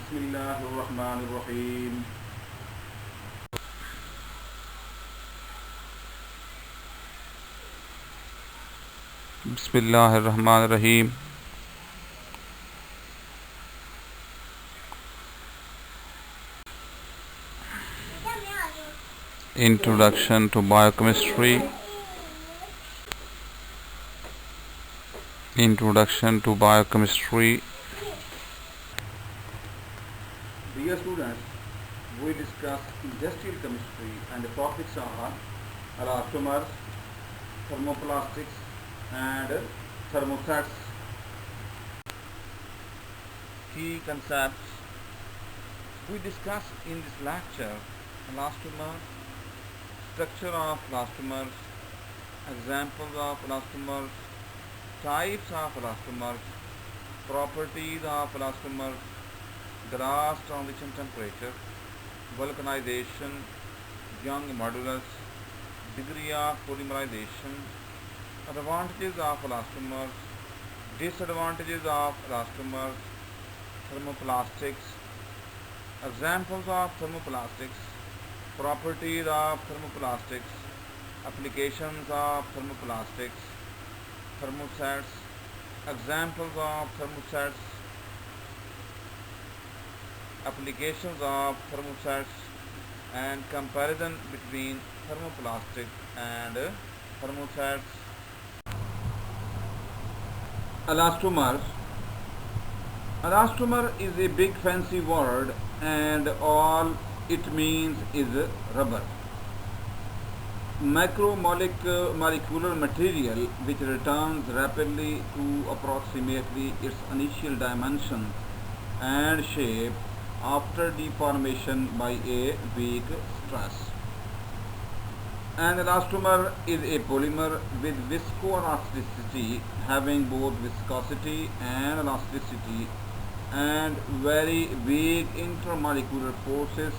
Bismillahirrahmanirrahim. Bismillahirrahmanirrahim. Introduction to biochemistry. Introduction to biochemistry. Dear students, we discuss industrial chemistry and the topics are elastomers, thermoplastics and thermostats. Key concepts we discuss in this lecture: elastomers, structure of elastomers, examples of elastomers, types of elastomers, properties of elastomers, glass transition temperature, vulcanization, Young modulus, degree of polymerization, advantages of elastomers, disadvantages of elastomers, thermoplastics, examples of thermoplastics, properties of thermoplastics, applications of thermoplastics, thermostats, examples of thermostats, applications of thermostats, and comparison between thermoplastic and thermostats. Elastomers. Elastomer is a big fancy word and all it means is rubber. Macromolecular material which returns rapidly to approximately its initial dimensions and shape after deformation by a weak stress. An elastomer is a polymer with viscoelasticity, having both viscosity and elasticity, and very weak intermolecular forces,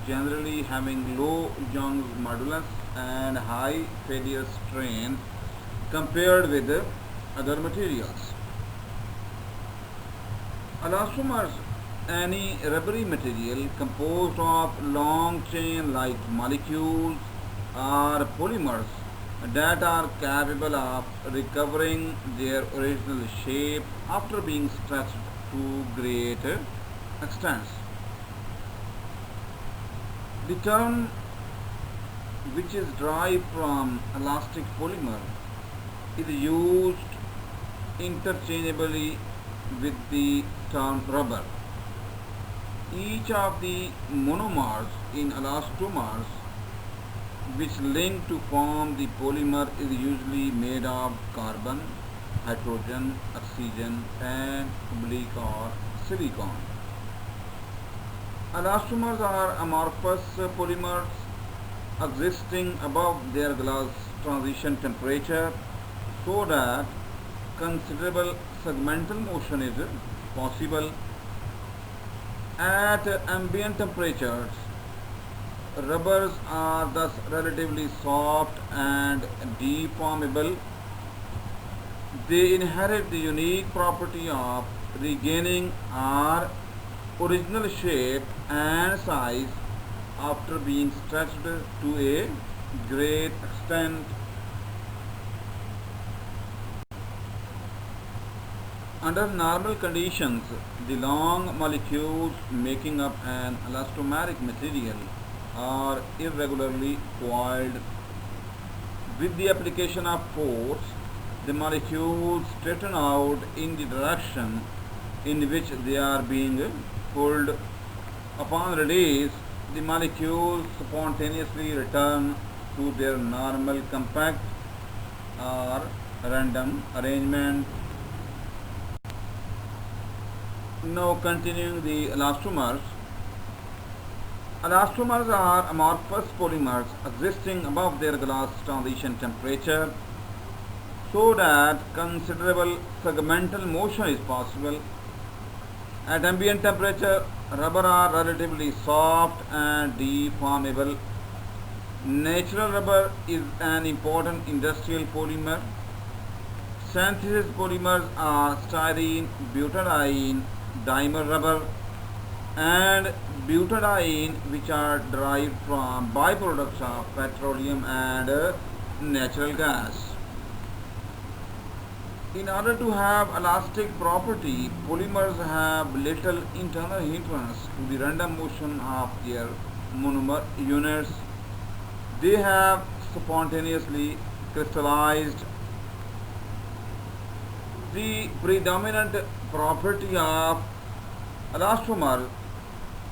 generally having low Young's modulus and high failure strain compared with other materials. Elastomers, any rubbery material composed of long chain-like molecules or polymers that are capable of recovering their original shape after being stretched to great extents. The term, which is derived from elastic polymer, is used interchangeably with the term rubber. Each of the monomers in elastomers which link to form the polymer is usually made of carbon, hydrogen, oxygen, and oblique or silicon. Elastomers are amorphous polymers existing above their glass transition temperature so that considerable segmental motion is possible. At ambient temperatures, rubbers are thus relatively soft and deformable. They inherit the unique property of regaining our original shape and size after being stretched to a great extent. Under normal conditions, the long molecules making up an elastomeric material are irregularly coiled. With the application of force, the molecules straighten out in the direction in which they are being pulled. Upon release, the molecules spontaneously return to their normal compact or random arrangement. Now continuing the elastomers. Elastomers are amorphous polymers existing above their glass transition temperature so that considerable segmental motion is possible. At ambient temperature, rubber are relatively soft and deformable. Natural rubber is an important industrial polymer. Synthesis polymers are styrene, butadiene, dimer rubber. and butadiene, which are derived from byproducts of petroleum and natural gas. In order to have elastic property, polymers have little internal hindrance to the random motion of their monomer units. They have spontaneously crystallized. The predominant property of elastomer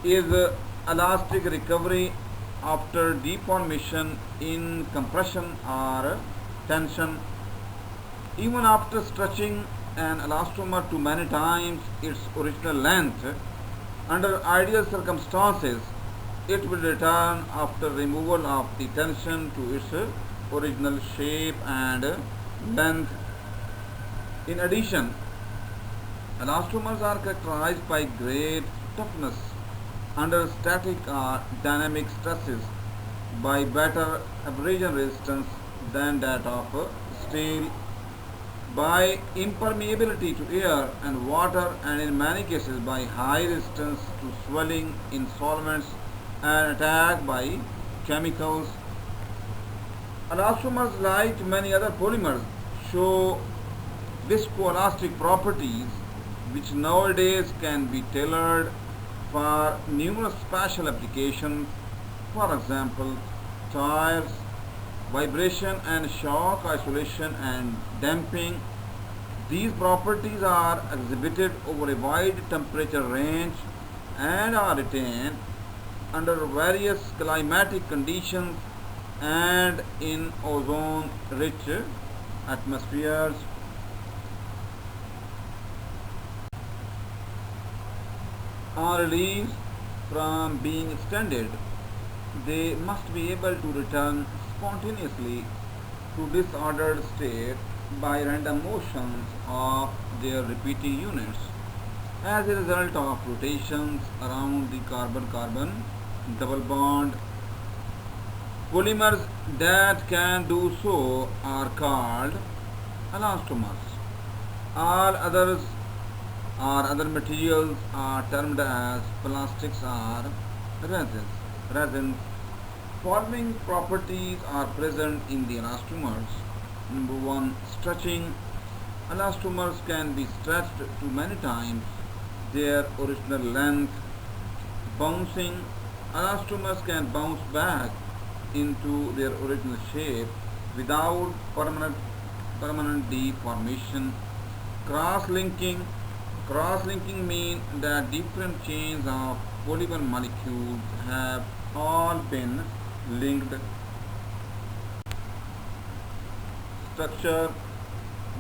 is elastic recovery after deformation in compression or tension. Even after stretching an elastomer to many times its original length, under ideal circumstances, it will return after removal of the tension to its original shape and length. In addition, elastomers are characterized by great toughness under static or dynamic stresses, by better abrasion resistance than that of steel, by impermeability to air and water, and in many cases by high resistance to swelling in solvents and attack by chemicals. Elastomers, like many other polymers, show viscoelastic properties which nowadays can be tailored for numerous special applications. For example, tires, vibration and shock isolation and damping. These properties are exhibited over a wide temperature range and are retained under various climatic conditions and in ozone-rich atmospheres. On release from being extended, they must be able to return spontaneously to disordered state by random motions of their repeating units as a result of rotations around the carbon-carbon double bond. Polymers that can do so are called elastomers. All others or other materials are termed as plastics or resins. Following properties are present in the elastomers. Number 1. Stretching. Elastomers can be stretched to many times their original length. Bouncing. Elastomers can bounce back into their original shape without permanent deformation. Cross-linking. Cross-linking means that different chains of polymer molecules have all been linked. Structure.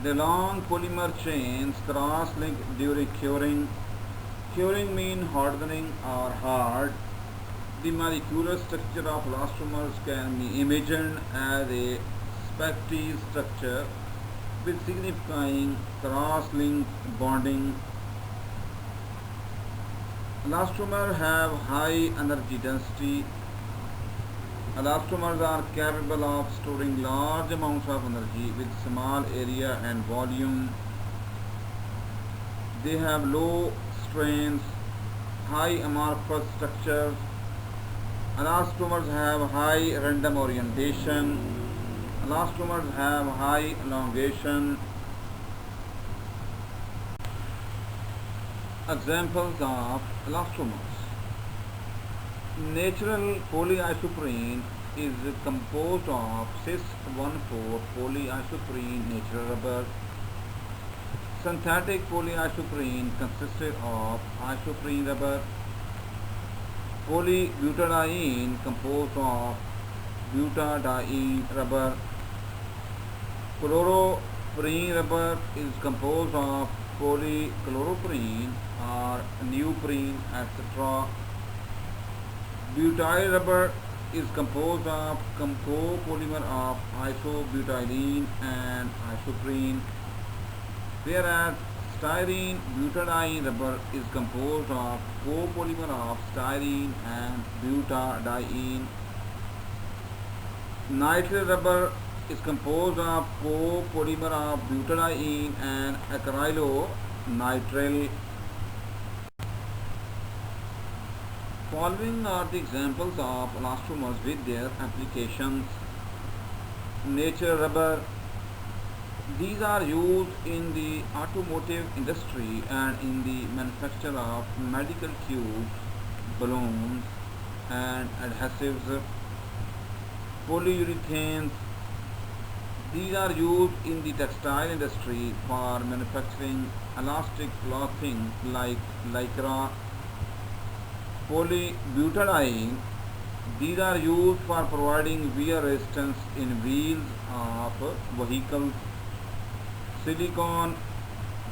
The long polymer chains cross-link during curing. Curing means hardening or hard. The molecular structure of elastomers can be imagined as a spaghetti structure with signifying cross-link bonding. Elastomers have high energy density. Elastomers are capable of storing large amounts of energy with small area and volume. They have low strains, high amorphous structures. Elastomers have high random orientation. Elastomers have high elongation. Examples of elastomers. Natural polyisoprene is composed of cis-1,4 polyisoprene natural rubber. Synthetic polyisoprene consisted of isoprene rubber. Polybutadiene composed of butadiene rubber. Chloroprene rubber is composed of polychloroprene or neoprene, etc. Butyl rubber is composed of copolymer of isobutylene and isoprene, whereas styrene butadiene rubber is composed of copolymer of styrene and butadiene. Nitrile rubber is composed of copolymer of butadiene and acrylonitrile. Following are the examples of elastomers with their applications. Nature rubber. These are used in the automotive industry and in the manufacture of medical tubes, balloons, and adhesives. Polyurethanes. These are used in the textile industry for manufacturing elastic clothing like lycra. Polybutadiene. These are used for providing wear resistance in wheels of vehicles. Silicone.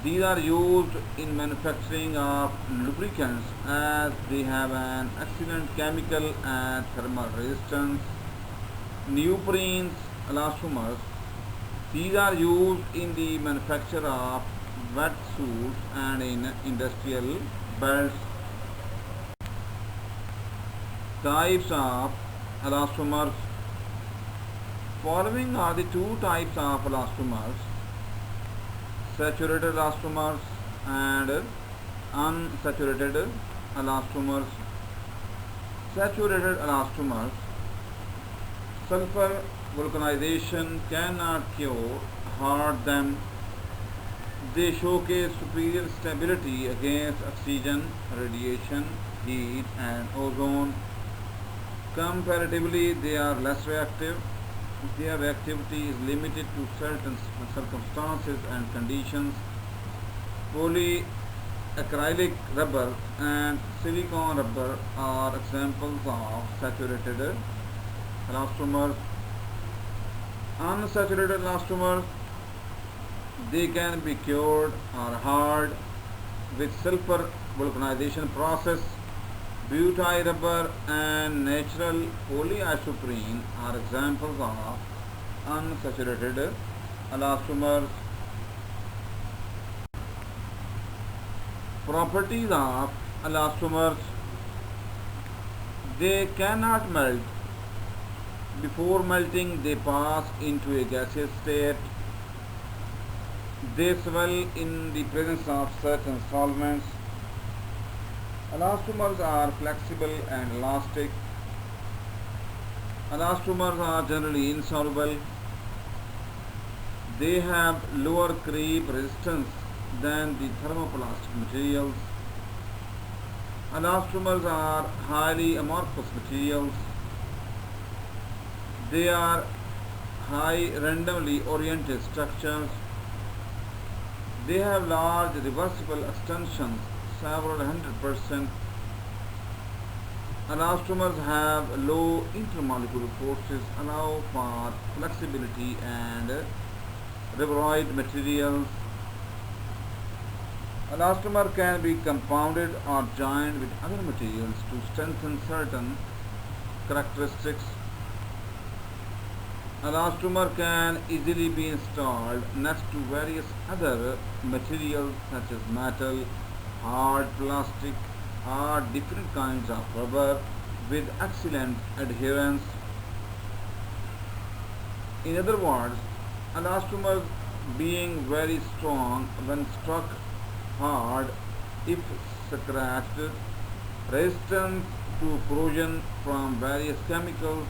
These are used in manufacturing of lubricants as they have an excellent chemical and thermal resistance. Neoprenes, elastomers. These are used in the manufacture of wetsuits and in industrial belts. Types of elastomers. Following are the two types of elastomers: saturated elastomers and unsaturated elastomers. Saturated elastomers. Sulfur vulcanization cannot cure, hurt them. They showcase superior stability against oxygen, radiation, heat, and ozone. Comparatively, they are less reactive. Their reactivity is limited to certain circumstances and conditions. Polyacrylic rubber and silicone rubber are examples of saturated elastomers. Unsaturated elastomers, they can be cured or hard with sulfur vulcanization process. Butyl rubber and natural polyisoprene are examples of unsaturated elastomers. Properties of elastomers. They cannot melt. Before melting, they pass into a gaseous state. They swell in the presence of certain solvents. Elastomers are flexible and elastic. Elastomers are generally insoluble. They have lower creep resistance than the thermoplastic materials. Elastomers are highly amorphous materials. They are high randomly oriented structures. They have large reversible extensions, several 100%. Elastomers have low intermolecular forces, allow for flexibility and rubberoid materials. Elastomer can be compounded or joined with other materials to strengthen certain characteristics. Elastomer can easily be installed next to various other materials such as metal, hard plastic, or different kinds of rubber with excellent adherence. In other words, elastomers being very strong when struck hard if scratched, resistant to corrosion from various chemicals,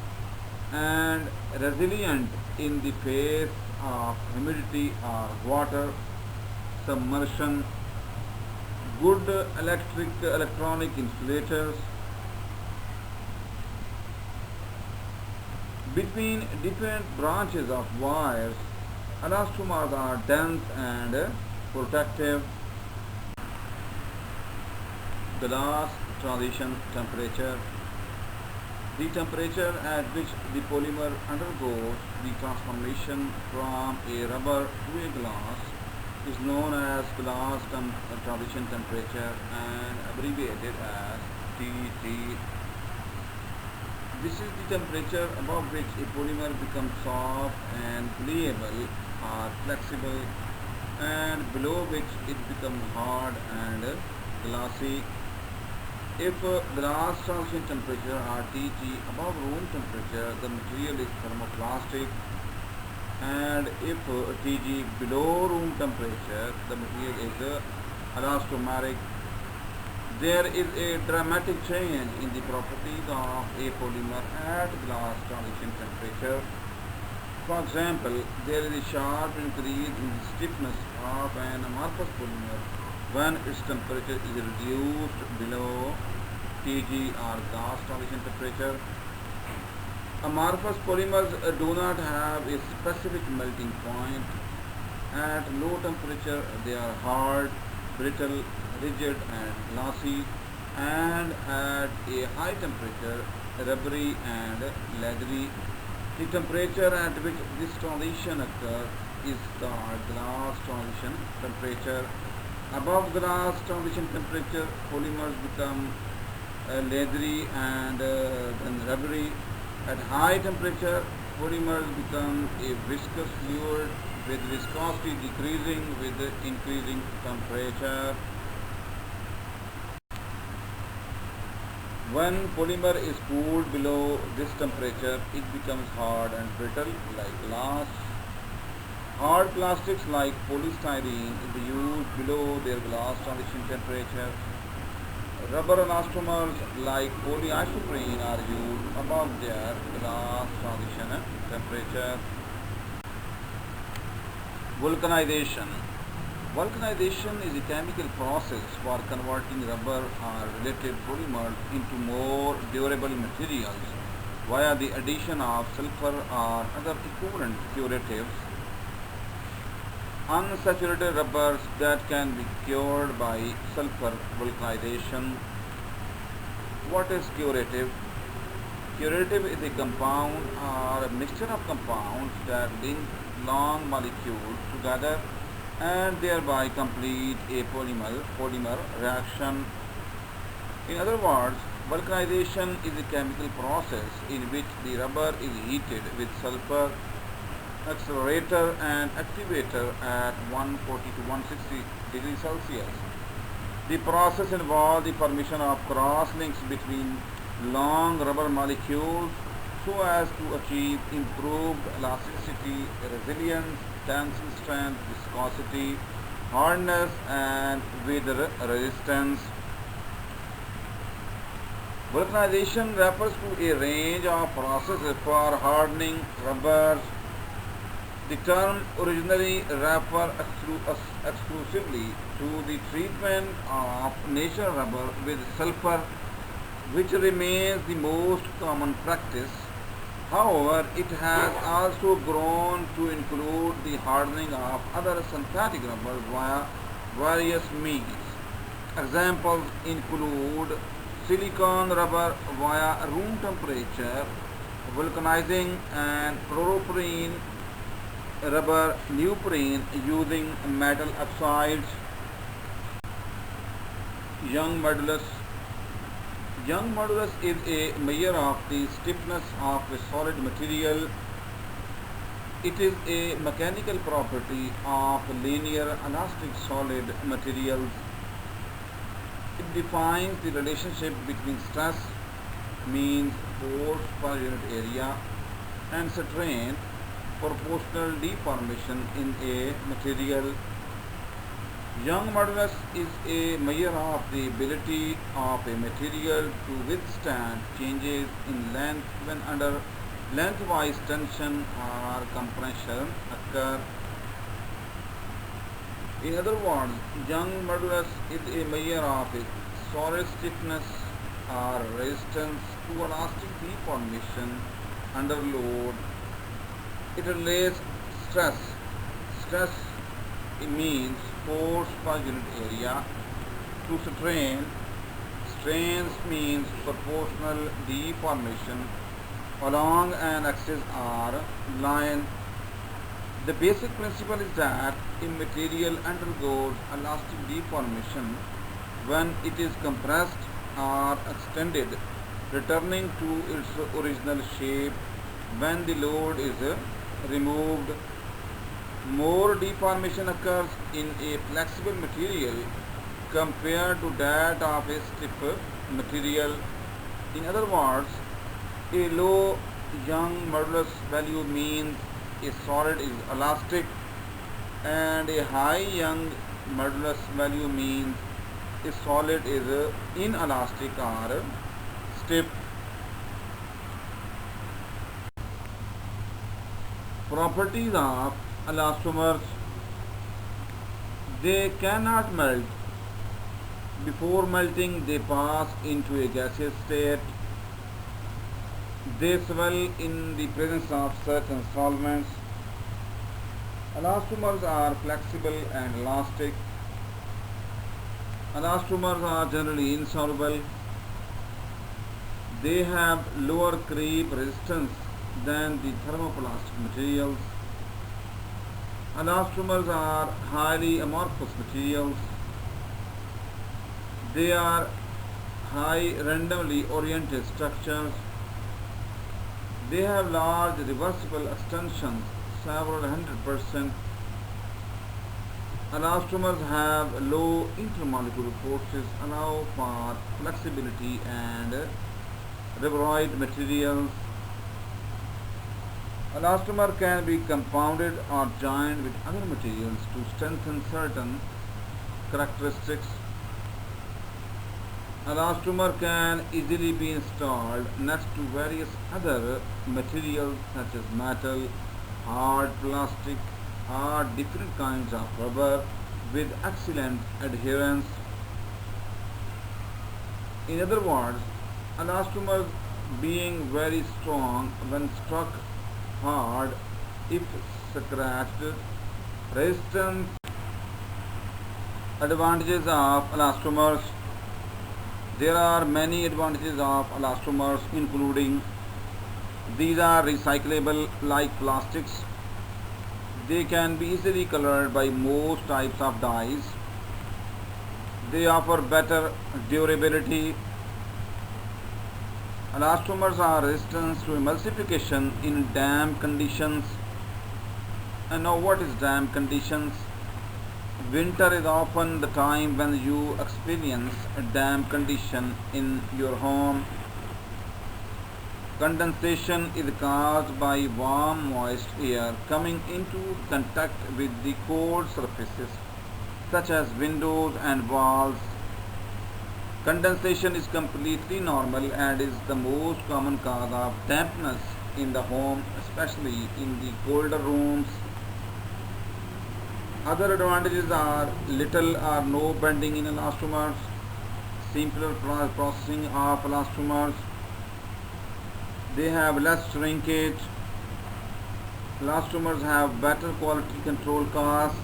and resilient in the face of humidity or water submersion. Good electronic insulators. Between different branches of wires, elastomers are dense and protective. Glass transition temperature. The temperature at which the polymer undergoes the transformation from a rubber to a glass is known as glass transition temperature and abbreviated as TT. This is the temperature above which a polymer becomes soft and pliable or flexible, and below which it becomes hard and glassy. If glass transition temperature or TT above room temperature, the material is thermoplastic, and if TG below room temperature, the material is elastomeric. There is a dramatic change in the properties of a polymer at glass transition temperature. For example, there is a sharp increase in the stiffness of an amorphous polymer when its temperature is reduced below Tg or glass transition temperature. Amorphous polymers do not have a specific melting point. At low temperature, they are hard, brittle, rigid, and glossy, and at a high temperature, rubbery and leathery. The temperature at which this transition occurs is called glass transition temperature. Above glass transition temperature, polymers become leathery and then rubbery. At high temperature, polymers become a viscous fluid with viscosity decreasing with increasing temperature. When polymer is cooled below this temperature, it becomes hard and brittle like glass. Hard plastics like polystyrene is used below their glass transition temperature. Rubber elastomers like polyisoprene are used above their glass transition temperature. Vulcanization. Vulcanization is a chemical process for converting rubber or related polymers into more durable materials via the addition of sulfur or other equivalent curatives. Unsaturated rubbers that can be cured by sulfur vulcanization. What is curative? Curative is a compound or a mixture of compounds that link long molecules together and thereby complete a polymer reaction. In other words, vulcanization is a chemical process in which the rubber is heated with sulfur accelerator and activator at 140 to 160 degrees Celsius. The process involves the formation of cross links between long rubber molecules so as to achieve improved elasticity, resilience, tensile strength, viscosity, hardness, and weather resistance. Vulcanization refers to a range of processes for hardening rubbers. The term originally referred exclusively to the treatment of natural rubber with sulfur, which remains the most common practice. However, it has also grown to include the hardening of other synthetic rubbers via various means. Examples include silicone rubber via room temperature vulcanizing and fluoropyrene rubber neoprene using metal oxides. Young modulus. Young modulus is a measure of the stiffness of a solid material. It is a mechanical property of linear elastic solid materials. It defines the relationship between stress, means force per unit area, and strain, proportional deformation in a material. Young modulus is a measure of the ability of a material to withstand changes in length when under lengthwise tension or compression occur. In other words, Young modulus is a measure of a solid stiffness or resistance to elastic deformation under load. It relates stress. Stress means force per unit area to strain. Strains means proportional deformation along an axis or line. The basic principle is that a material undergoes elastic deformation when it is compressed or extended, returning to its original shape when the load is removed. More deformation occurs in a flexible material compared to that of a stiff material. In other words, a low Young modulus value means a solid is elastic, and a high Young modulus value means if solid is inelastic or stiff. Properties of elastomers: they cannot melt. Before melting, they pass into a gaseous state. They swell in the presence of certain solvents. Elastomers are flexible and elastic. Elastomers are generally insoluble. They have lower creep resistance than the thermoplastic materials. Elastomers are highly amorphous materials. They are high randomly oriented structures. They have large reversible extensions, several 100%. Elastomers have low intermolecular forces, allow for flexibility and rubberoid materials. Elastomer can be compounded or joined with other materials to strengthen certain characteristics. Elastomer can easily be installed next to various other materials such as metal, hard plastic, or different kinds of rubber with excellent adherence. In other words, elastomers being very strong when struck hard if scratched. Resistance. Advantages of elastomers: there are many advantages of elastomers, including these are recyclable like plastics. They can be easily colored by most types of dyes. They offer better durability. Elastomers are resistant to emulsification in damp conditions. And now, what is damp conditions? Winter is often the time when you experience a damp condition in your home. Condensation is caused by warm, moist air coming into contact with the cold surfaces, such as windows and walls. Condensation is completely normal and is the most common cause of dampness in the home, especially in the colder rooms. Other advantages are little or no bending in elastomers, simpler processing of elastomers. They have less shrinkage. Elastomers have better quality control costs,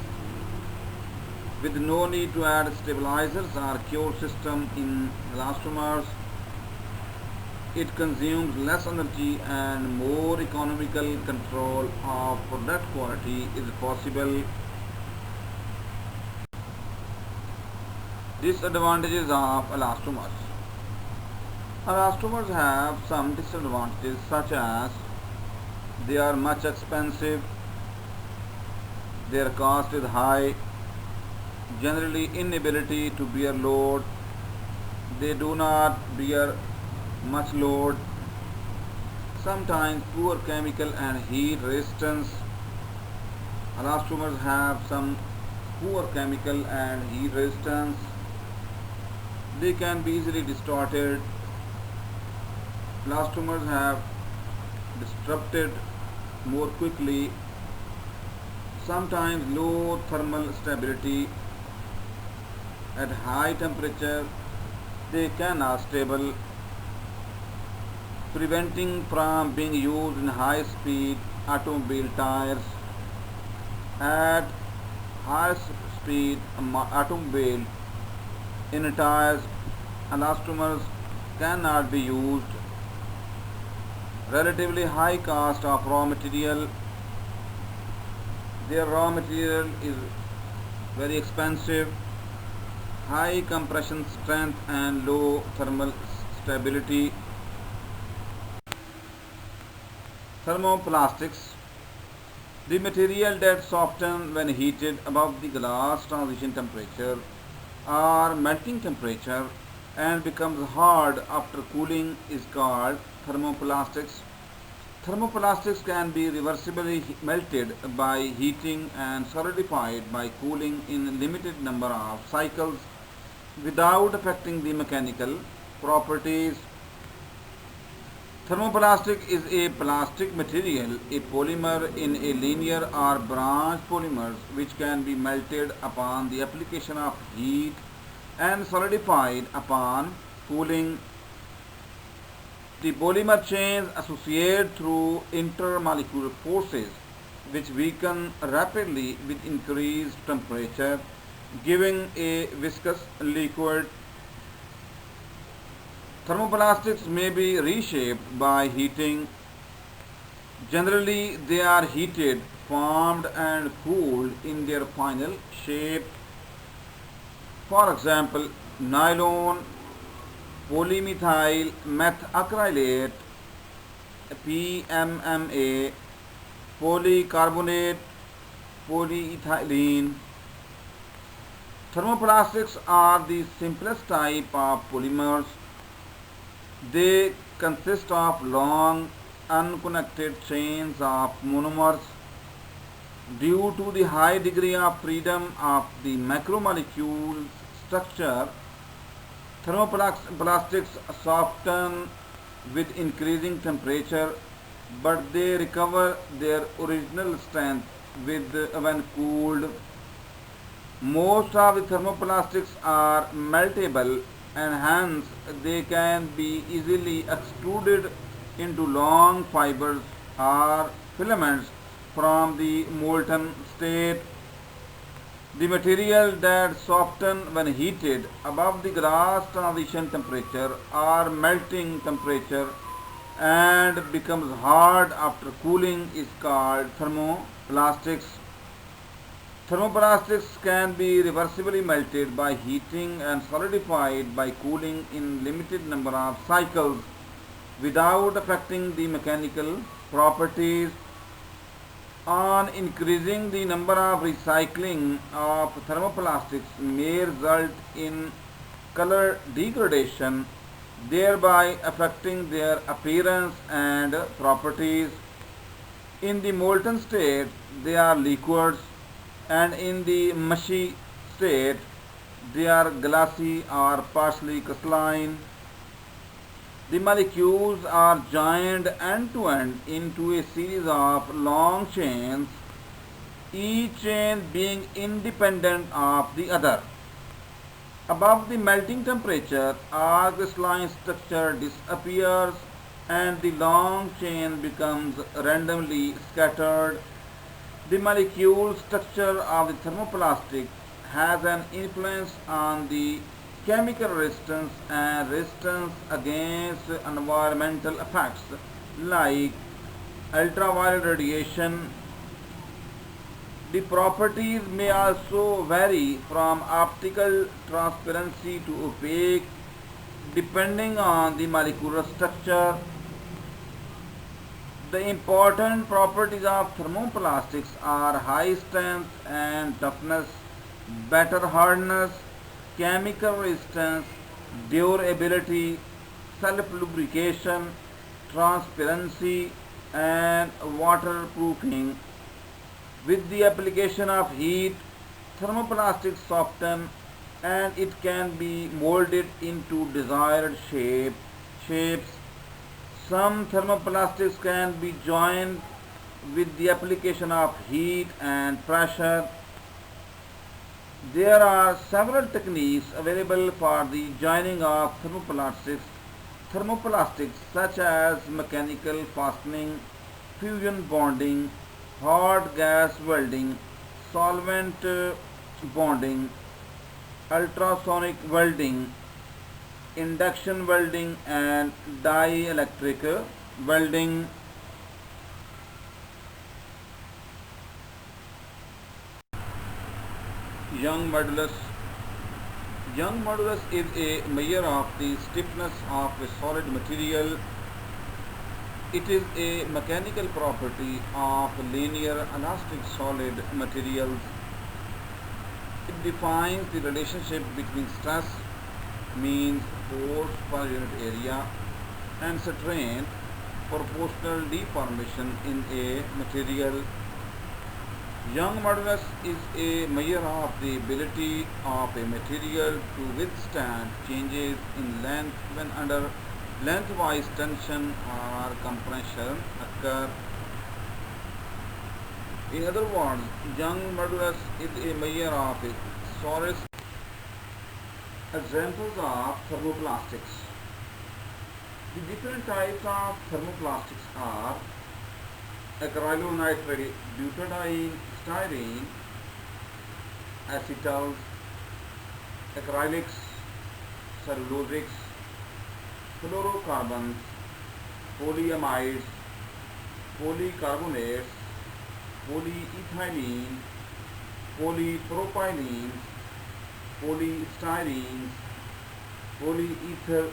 with no need to add stabilizers or cure system in elastomers. It consumes less energy and more economical control of product quality is possible. Disadvantages of elastomers. Elastomers have some disadvantages, such as they are much expensive, their cost is high, generally inability to bear load, they do not bear much load, sometimes poor chemical and heat resistance. Elastomers have some poor chemical and heat resistance. They can be easily distorted. Elastomers have disrupted more quickly, sometimes low thermal stability. At high temperature, they cannot stable, preventing from being used in high-speed automobile tires. At high speed automobile in tires, elastomers cannot be used. Relatively high cost of raw material. Their raw material is very expensive. High compression strength and low thermal stability. Thermoplastics. The material that softens when heated above the glass transition temperature or melting temperature and becomes hard after cooling is called thermoplastics. Thermoplastics can be reversibly melted by heating and solidified by cooling in limited number of cycles. without affecting the mechanical properties. Thermoplastic is a plastic material, a polymer in a linear or branch polymers which can be melted upon the application of heat and solidified upon cooling. The polymer chains associate through intermolecular forces which weaken rapidly with increased temperature, giving a viscous liquid. Thermoplastics may be reshaped by heating. Generally, they are heated, formed, and cooled in their final shape. For example, nylon, polymethyl methacrylate, PMMA, polycarbonate, polyethylene. Thermoplastics are the simplest type of polymers. They consist of long, unconnected chains of monomers. Due to the high degree of freedom of the macromolecule structure, thermoplastics soften with increasing temperature, but they recover their original strength when cooled. Most of the thermoplastics are meltable and hence they can be easily extruded into long fibers or filaments from the molten state. The material that soften when heated above the glass transition temperature or melting temperature and becomes hard after cooling is called thermoplastics. Thermoplastics can be reversibly melted by heating and solidified by cooling in limited number of cycles without affecting the mechanical properties. On increasing the number of recycling of thermoplastics may result in color degradation, thereby affecting their appearance and properties. In the molten state, they are liquids, and in the mushy state, they are glassy or partially crystalline. The molecules are joined end to end into a series of long chains, each chain being independent of the other. Above the melting temperature, our crystalline structure disappears and the long chain becomes randomly scattered. The molecule structure of the thermoplastic has an influence on the chemical resistance and resistance against environmental effects like ultraviolet radiation. The properties may also vary from optical transparency to opaque depending on the molecular structure. The important properties of thermoplastics are high strength and toughness, better hardness, chemical resistance, durability, self-lubrication, transparency, and waterproofing. With the application of heat, thermoplastics soften and it can be molded into desired shapes. Some thermoplastics can be joined with the application of heat and pressure. There are several techniques available for the joining of thermoplastics such as mechanical fastening, fusion bonding, hot gas welding, solvent bonding, ultrasonic welding, induction welding, and dielectric welding. Young modulus. Young modulus is a measure of the stiffness of a solid material. It is a mechanical property of linear elastic solid materials. It defines the relationship between stress, means force per unit area, and strain, proportional deformation in a material. Young modulus is a measure of the ability of a material to withstand changes in length when under lengthwise tension or compression occur. In other words, young modulus is a measure of a solid. Examples of thermoplastics. The different types of thermoplastics are acrylonitrile, butadiene, styrene, acetals, acrylics, cellulosics, fluorocarbons, polyamides, polycarbonates, polyethylene, polypropylenes, polystyrenes, polyether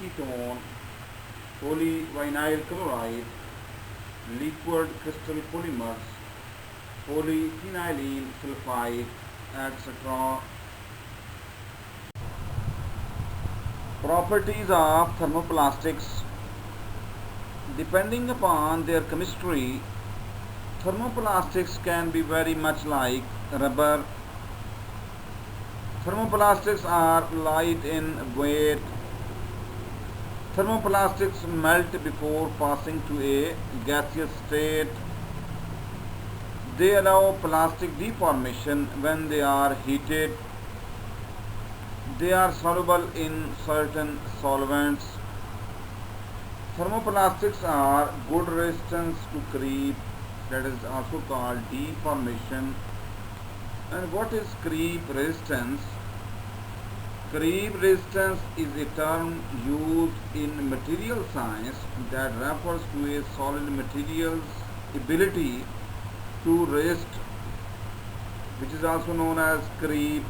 ketone, polyvinyl chloride, liquid crystal polymers, polyphenylene sulfide, etc. Properties of thermoplastics. Depending upon their chemistry, thermoplastics can be very much like rubber. Thermoplastics are light in weight. Thermoplastics melt before passing to a gaseous state. They allow plastic deformation when they are heated. They are soluble in certain solvents. Thermoplastics are good resistance to creep, that is also called deformation. And what is creep resistance? Creep resistance is a term used in material science that refers to a solid material's ability to resist, which is also known as creep,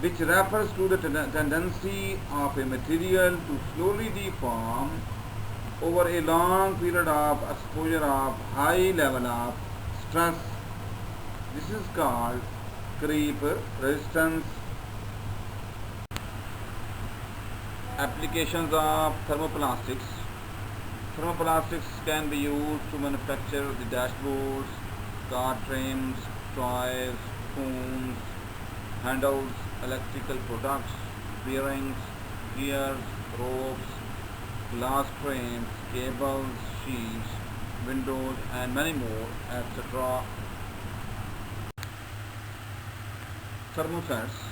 which refers to the tendency of a material to slowly deform over a long period of exposure of high level of stress. This is called creep resistance. Applications of thermoplastics. Thermoplastics can be used to manufacture the dashboards, car trims, toys, phones, handles, electrical products, bearings, gears, ropes, glass frames, cables, sheets, windows, and many more, etc. Thermosets.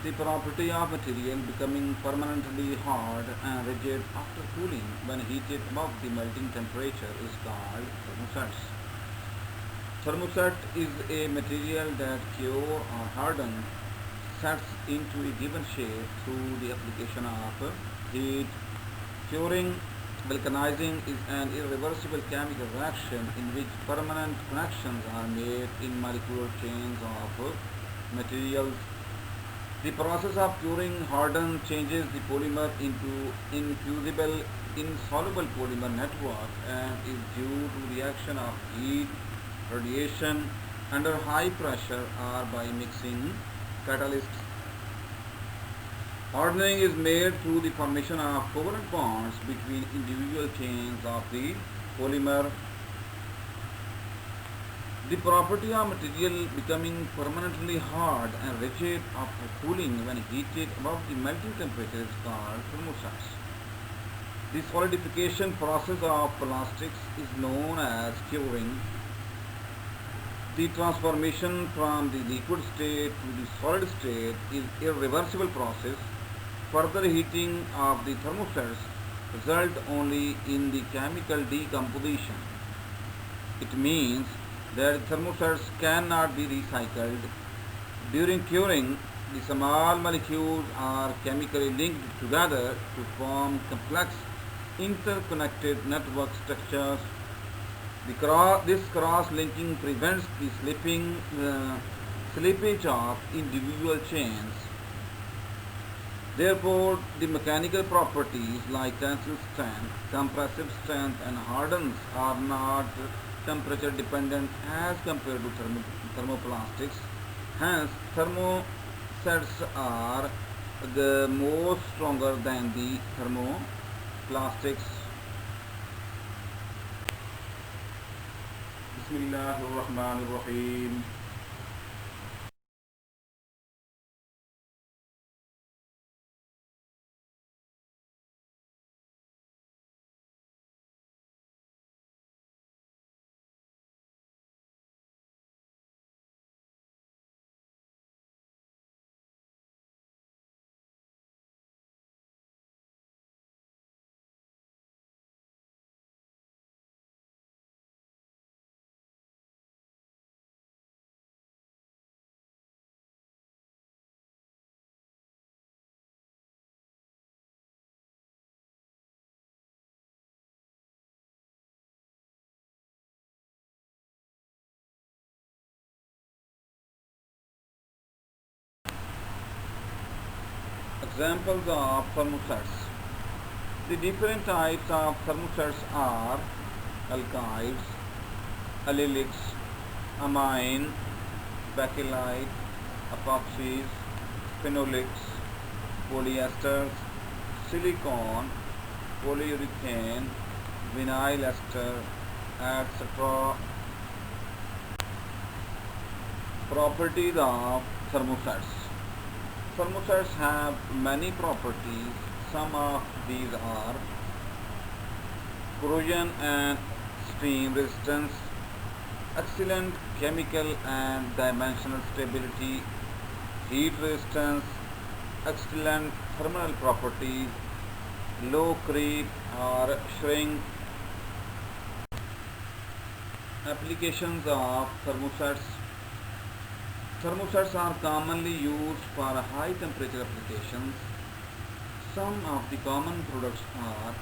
The property of material becoming permanently hard and rigid after cooling when heated above the melting temperature is called thermosets. Thermoset is a material that cure or harden sets into a given shape through the application of heat. Curing, vulcanizing is an irreversible chemical reaction in which permanent connections are made in molecular chains of materials. The process of curing hardens changes the polymer into infusible, insoluble polymer network and is due to reaction of heat, radiation under high pressure or by mixing catalysts. Hardening is made through the formation of covalent bonds between individual chains of the polymer. The property of material becoming permanently hard and rigid after cooling when heated above the melting temperature is called thermosets. The solidification process of plastics is known as curing. The transformation from the liquid state to the solid state is an irreversible process. Further heating of the thermosets result only in the chemical decomposition. It means that thermosets cannot be recycled. During curing, the small molecules are chemically linked together to form complex interconnected network structures. This cross-linking prevents the slippage of individual chains. Therefore, the mechanical properties like tensile strength, compressive strength, and hardness are not temperature dependent as compared to thermoplastics. Hence, thermosets are the most stronger than the thermoplastics. Bismillahirrahmanirrahim. Examples of thermostats. The different types of thermostats are alkydes, allylics, amine, bakelite, epoxies, phenolics, polyesters, silicone, polyurethane, vinyl ester, etc. Properties of thermostats. Thermostats have many properties. Some of these are corrosion and steam resistance, excellent chemical and dimensional stability, heat resistance, excellent thermal properties, low creep or shrink. Applications of thermostats. Thermostats are commonly used for high temperature applications. Some of the common products are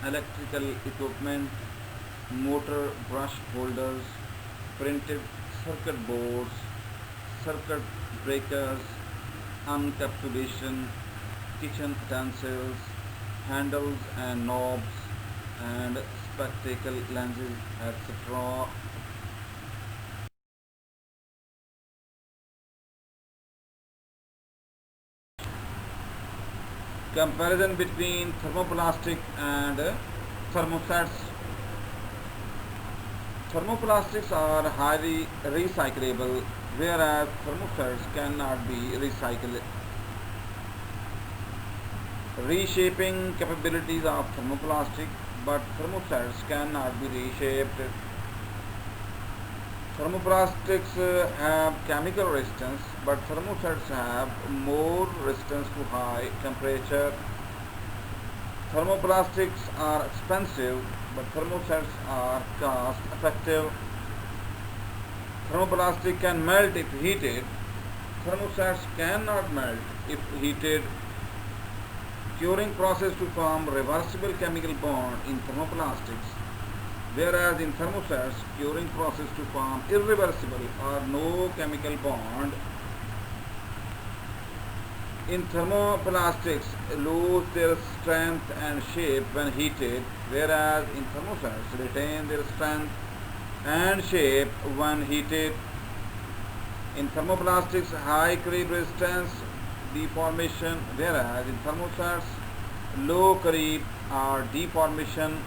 electrical equipment, motor brush holders, printed circuit boards, circuit breakers, encapsulation, kitchen utensils, handles and knobs, and spectacle lenses, etc. Comparison between thermoplastic and thermostats. Thermoplastics are highly recyclable, whereas thermostats cannot be recycled. Reshaping capabilities of thermoplastic, but thermostats cannot be reshaped. Thermoplastics have chemical resistance, but thermostats have more resistance to high temperature. Thermoplastics are expensive, but thermostats are cost effective. Thermoplastic can melt if heated. Thermostats cannot melt if heated. Curing process to form reversible chemical bond in thermoplastics, whereas in thermostats, curing process to form irreversible or no chemical bond. In thermoplastics, lose their strength and shape when heated, whereas in thermostats, retain their strength and shape when heated. In thermoplastics, high creep resistance, deformation, whereas in thermostats, low creep or deformation.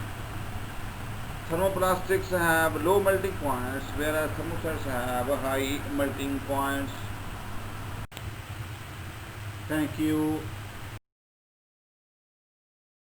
Thermoplastics have low melting points, whereas thermostats have high melting points. Thank you.